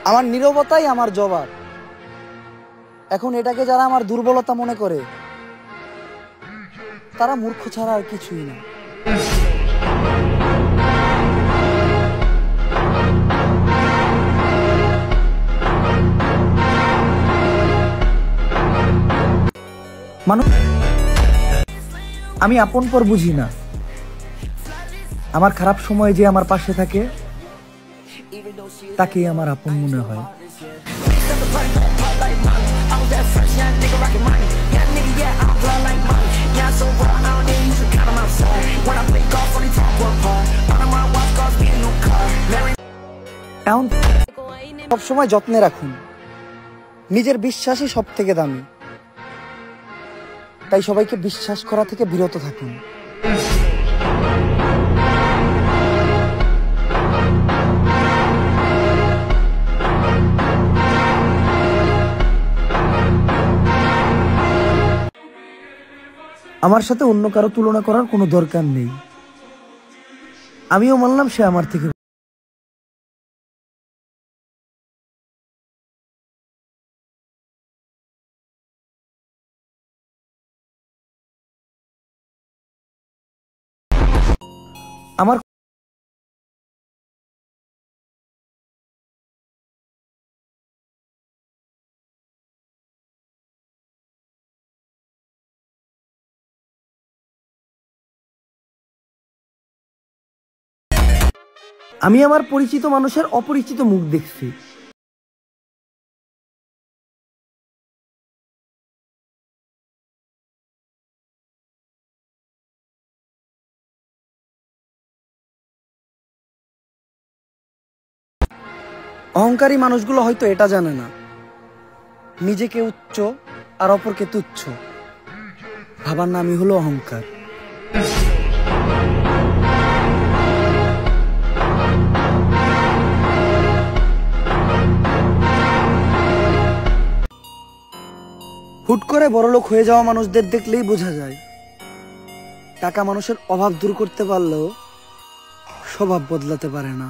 আমার নীরবতাই আমার জবাব। এখন এটাকে যারা আমার দুর্বলতা মনে করে তারা মূর্খ ছাড়া আর কিছুই না। মানুষ আমি আপন পর বুঝি না। আমার খারাপ সময় যে আমার পাশে থাকে তাকেই আমার আপন মনে হয়। সবসময় যত্নে রাখুন, নিজের বিশ্বাসই সব থেকে দামি, তাই সবাইকে বিশ্বাস করা থেকে বিরত থাকুন। আমার সাথে অন্য কারো তুলনা করার কোনো দরকার নেই। আমিও মানলাম সে আমার থেকে। আমার আমি আমার পরিচিত মানুষের অপরিচিত মুখ দেখছি। অহংকারী মানুষগুলো হয়তো এটা জানে না, নিজেকে উচ্চ আর অপরকে তুচ্ছ ভাবার নামই হলো অহংকার। হুট করে বড়লোক হয়ে যাওয়া মানুষদের দেখলেই বোঝা যায় টাকা মানুষের অভাব দূর করতে পারলেও স্বভাব বদলাতে পারে না।